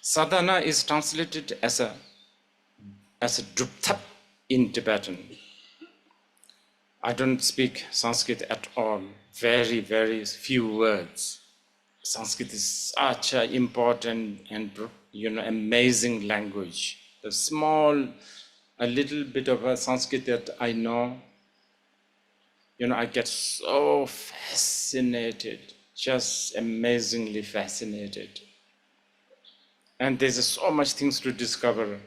Sadhana is translated as a druptap in Tibetan. I don't speak Sanskrit at all, very, very few words. Sanskrit is such an important and amazing language. A little bit of a Sanskrit that I know, I get so fascinated, just amazingly fascinated. And there's so much things to discover.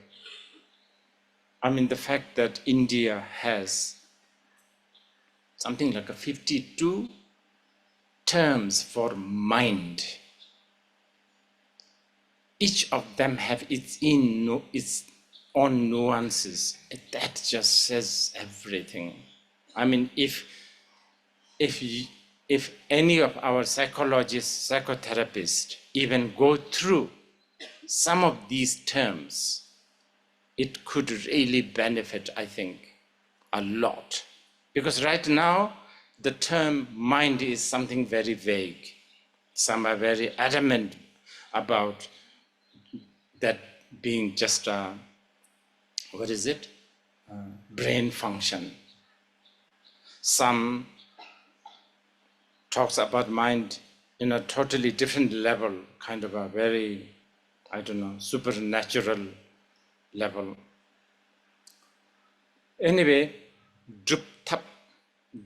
I mean, the fact that India has something like 52 terms for mind. Each of them have its own nuances. That just says everything. I mean, if any of our psychologists, psychotherapists even go through some of these terms, it could really benefit, I think, a lot. Because right now, the term mind is something very vague. Some are very adamant about that being just a, brain function. Some talks about mind in a totally different level, kind of a very, supernatural level. Anyway, druptap,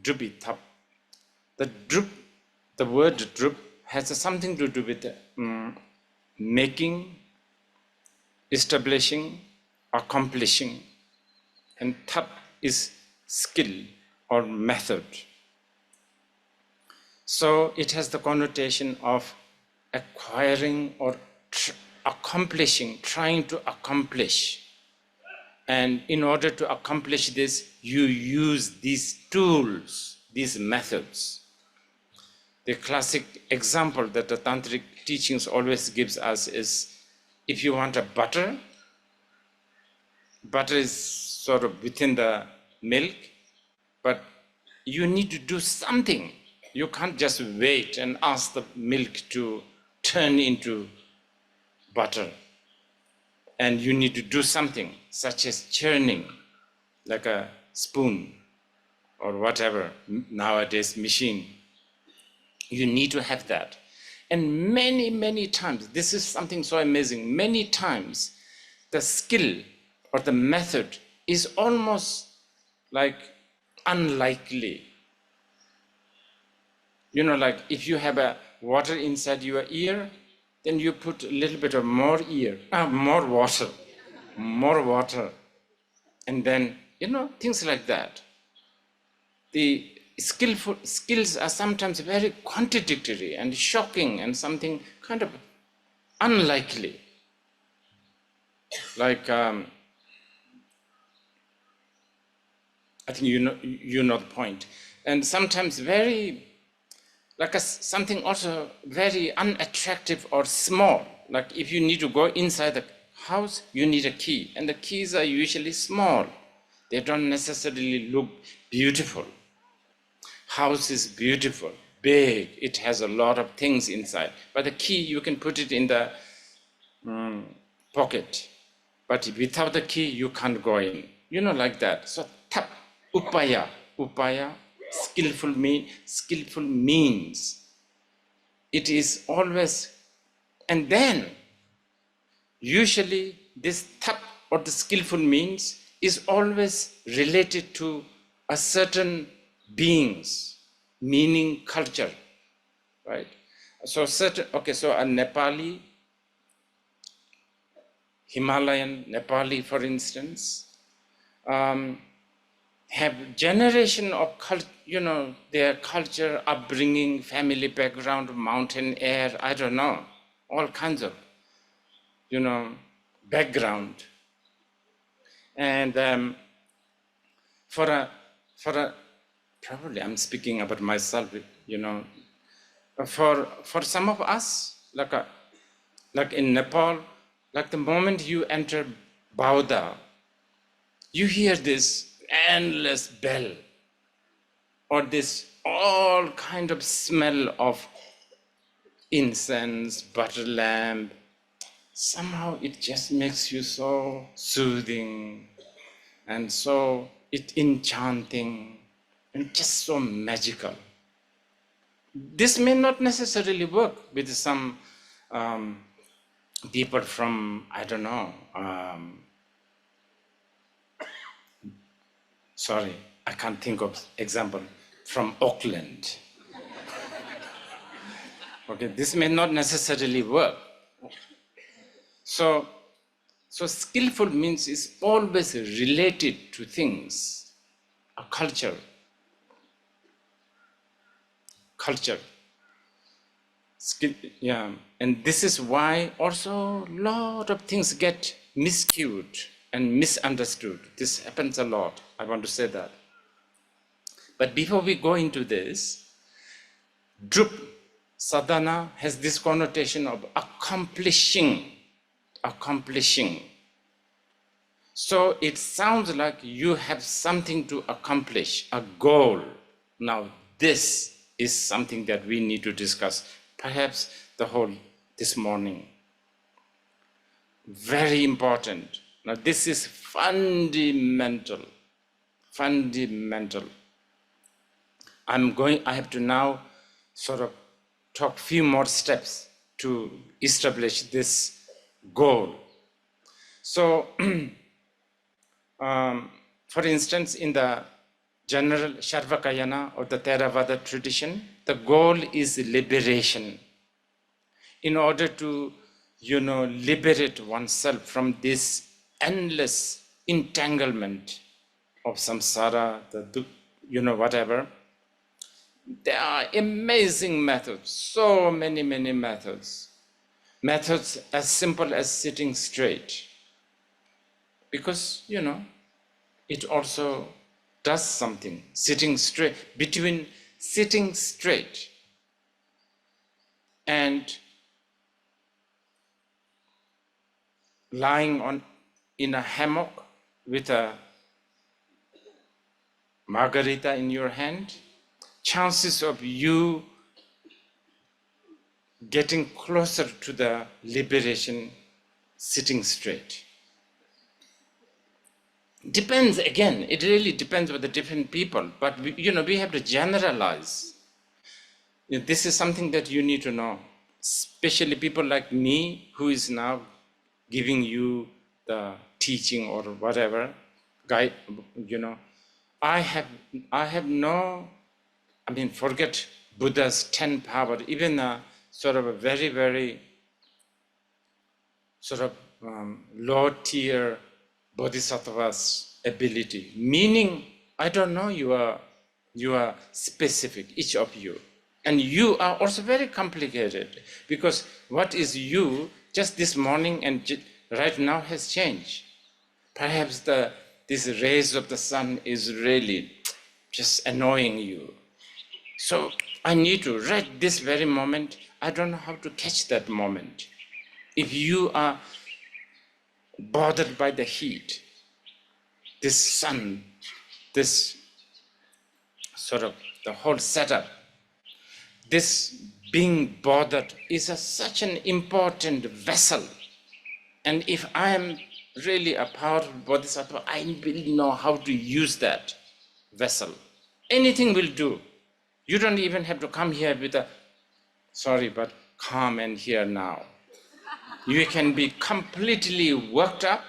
drupitap. The word drup has something to do with making, establishing, accomplishing. And tap is skill or method. So it has the connotation of acquiring or accomplishing, trying to accomplish. And in order to accomplish this, you use these tools, these methods. The classic example that the Tantric teachings always gives us is, if you want a butter is sort of within the milk, but you need to do something. You can't just wait and ask the milk to turn into butter. And you need to do something, such as churning, like a spoon or whatever, nowadays machine. You need to have that. And many, many times, this is something so amazing, many times the skill or the method is almost like unlikely. Like if you have a water inside your ear, then you put a little bit of more water, and then, things like that. The skills are sometimes very contradictory and shocking and something kind of unlikely. Like, I think you know the point. And sometimes very, something also very unattractive or small. Like if you need to go inside the house, you need a key. And the keys are usually small. They don't necessarily look beautiful. House is beautiful, big. It has a lot of things inside. But the key, you can put it in the pocket. But without the key, you can't go in. Like that. So tap, upaya, skillful means. It is always, and then usually this tap or the skillful means is always related to a certain beings, meaning, culture, right? So so a Nepali, Himalayan Nepali, for instance, have generation of their culture, upbringing, family background, mountain air, I don't know, all kinds of, background. And for a probably I'm speaking about myself, for some of us, like in Nepal, like the moment you enter Bauda, you hear this endless bell or this all kind of smell of incense, butter lamp, somehow it just makes you so soothing and so enchanting and just so magical. This may not necessarily work with some people from, I don't know, sorry, I can't think of example, from Auckland. Okay, this may not necessarily work. So skillful means is always related to things, a culture. Yeah, and this is why also a lot of things get miscued and misunderstood. This happens a lot, I want to say that. But before we go into this, drup, sadhana has this connotation of accomplishing. So it sounds like you have something to accomplish, a goal. Now this is something that we need to discuss, perhaps this morning. Very important. Now this is fundamental. I have to now sort of talk few more steps to establish this goal. So, for instance, in the general Sarvakayana or the Theravada tradition, the goal is liberation. In order to, liberate oneself from this endless entanglement of samsara, whatever, there are amazing methods, so many methods. Methods as simple as sitting straight. Because, it also does something. Sitting straight, between sitting straight and lying in a hammock with a margarita in your hand, chances of you getting closer to the liberation sitting straight. Depends, again, it really depends on the different people, but we have to generalize. This is something that you need to know, especially people like me, who is now giving you the teaching or whatever, guide, I have no, forget Buddha's 10 power, even a sort of a very, very sort of low tier bodhisattva's ability. Meaning, I don't know, you are specific, each of you. And you are also very complicated, because what is you just this morning and right now has changed. Perhaps these rays of the sun is really just annoying you. So I need to, right this very moment, I don't know how to catch that moment. If you are bothered by the heat, this sun, this sort of the whole setup, this being bothered is such an important vessel. And if I am really a powerful bodhisattva, I will know how to use that vessel. Anything will do. You don't even have to come here with sorry, but calm and here now. You can be completely worked up,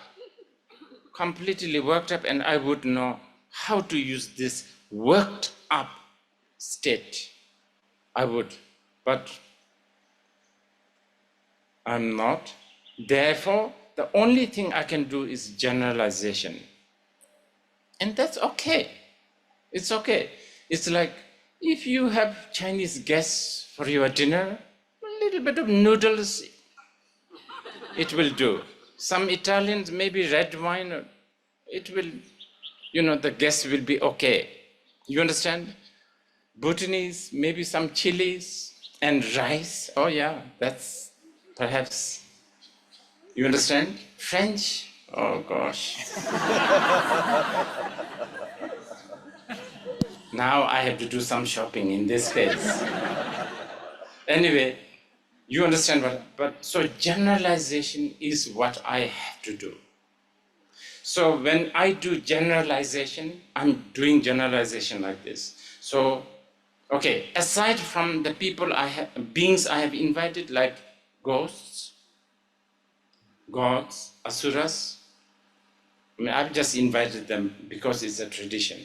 and I would know how to use this worked up state. I would, but I'm not. Therefore, the only thing I can do is generalization. And that's okay. It's okay. It's like if you have Chinese guests for your dinner, a little bit of noodles, it will do. Some Italians, maybe red wine, it will, the guests will be okay. You understand? Bhutanese, maybe some chilies and rice. Oh yeah, that's perhaps, you understand? French, oh gosh. Now I have to do some shopping in this case. Anyway, You understand what? But so generalization is what I have to do. So when I do generalization, I'm doing generalization like this. So, okay, aside from the people beings I have invited, like ghosts, gods, asuras, I mean, I've just invited them because it's a tradition.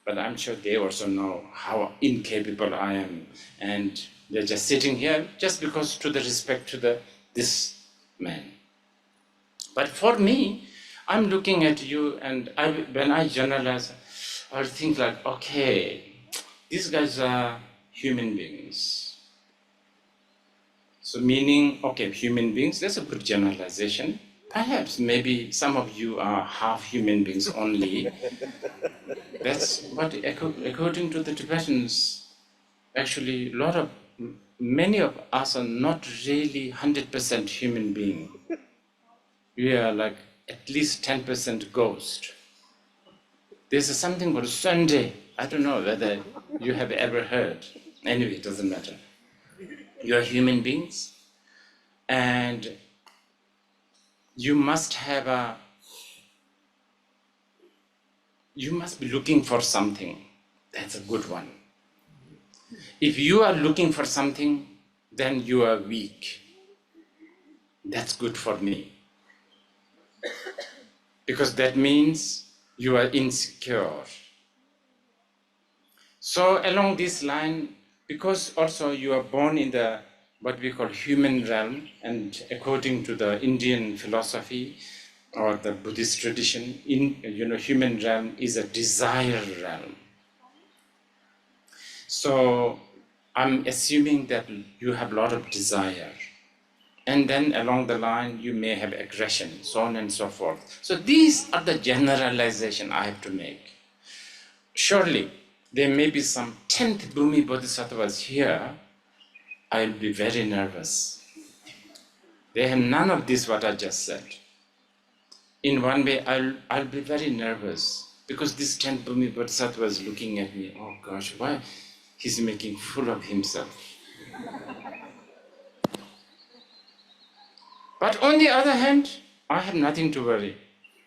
But I'm sure they also know how incapable I am. And they're just sitting here just because to the respect to this man. But for me, I'm looking at you and when I generalize, I think like, okay, these guys are human beings. So meaning, okay, human beings, that's a good generalization. Perhaps maybe some of you are half human beings only. That's what, according to the Tibetans, actually, many of us are not really 100% human being. We are like at least 10% ghost. There's something called Sunday. I don't know whether you have ever heard. Anyway, it doesn't matter. You are human beings, and you must be looking for something. That's a good one. If you are looking for something, then you are weak. That's good for me. Because that means you are insecure. So along this line, because also you are born in the what we call human realm, and according to the Indian philosophy or the Buddhist tradition, human realm is a desire realm. So I'm assuming that you have a lot of desire. And then along the line, you may have aggression, so on and so forth. So these are the generalization I have to make. Surely, there may be some 10th Bhumi Bodhisattvas here. I'll be very nervous. They have none of this what I just said. In one way, I'll be very nervous because this 10th Bhumi Bodhisattva is looking at me. Oh gosh, why? He's making fool of himself. But on the other hand, I have nothing to worry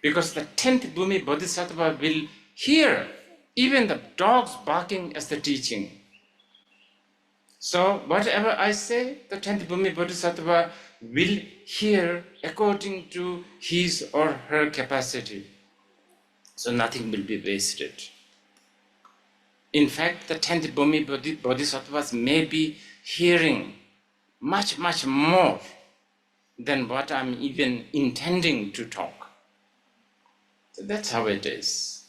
because the 10th Bhumi Bodhisattva will hear even the dogs barking as the teaching. So whatever I say, the 10th Bhumi Bodhisattva will hear according to his or her capacity. So nothing will be wasted. In fact, the 10th Bhumi Bodhisattvas may be hearing much, much more than what I'm even intending to talk. So that's how it is.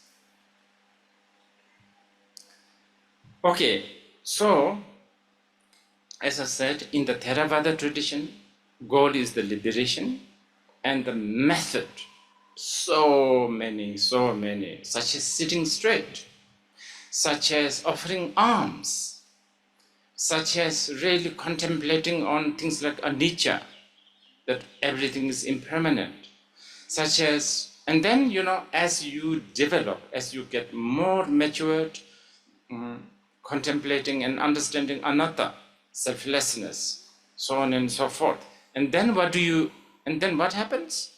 Okay, so as I said, in the Theravada tradition, goal is the liberation, and the method, so many, such as sitting straight, such as offering alms, such as really contemplating on things like anicca, that everything is impermanent, such as, and then, as you develop, as you get more matured, contemplating and understanding anatta, selflessness, so on and so forth. And then what happens?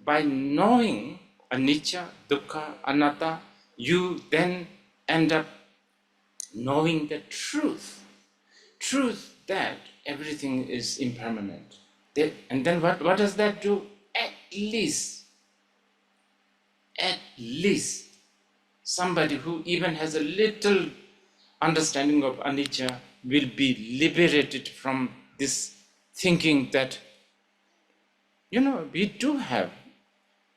By knowing anicca, dukkha, anatta, you then end up knowing the truth that everything is impermanent. And then what does that do? At least somebody who even has a little understanding of anicca will be liberated from this thinking that, we do have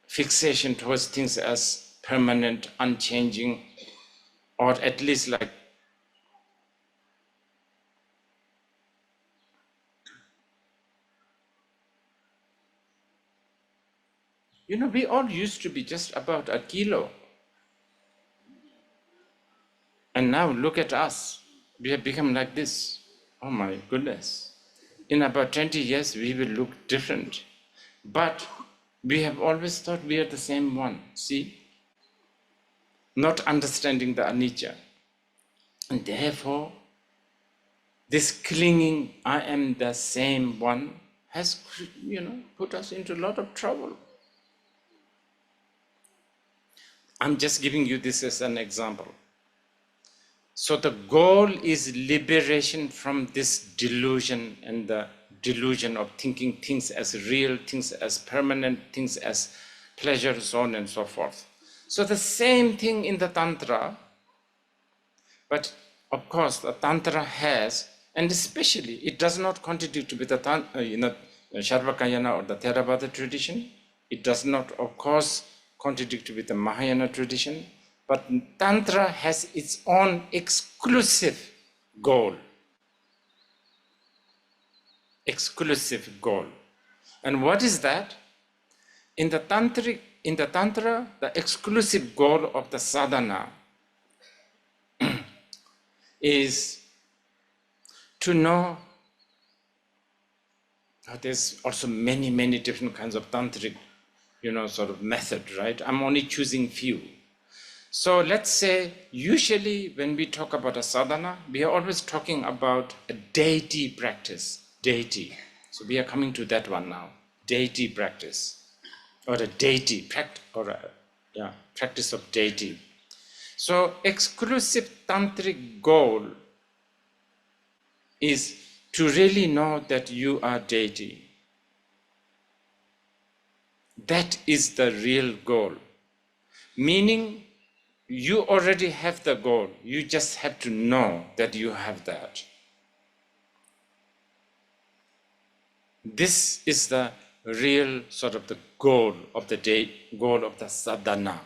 fixation towards things as permanent, unchanging, or at least like, we all used to be just about a kilo. And now look at us. We have become like this. Oh my goodness. In about 20 years, we will look different. But we have always thought we are the same one. See? Not understanding the anicca. And therefore, This clinging, I am the same one, has, put us into a lot of trouble. I'm just giving you this as an example. So the goal is liberation from this delusion and the delusion of thinking things as real, things as permanent, things as pleasure, so on and so forth. So the same thing in the Tantra, but of course the Tantra has, and especially it does not contradict with the Sarvakayana or the Theravada tradition. It does not, of course, contradict with the Mahayana tradition, but Tantra has its own exclusive goal. Exclusive goal. And what is that? In the Tantra, the exclusive goal of the sadhana is to know. There's also many, many different kinds of tantric, sort of method, right? I'm only choosing few. So let's say, usually when we talk about a sadhana, we are always talking about a deity practice, deity. So we are coming to that one now, deity practice, or a deity, practice of deity. So exclusive tantric goal is to really know that you are deity. That is the real goal. Meaning, you already have the goal. You just have to know that you have that. This is the real sort of the goal of the day, goal of the sadhana.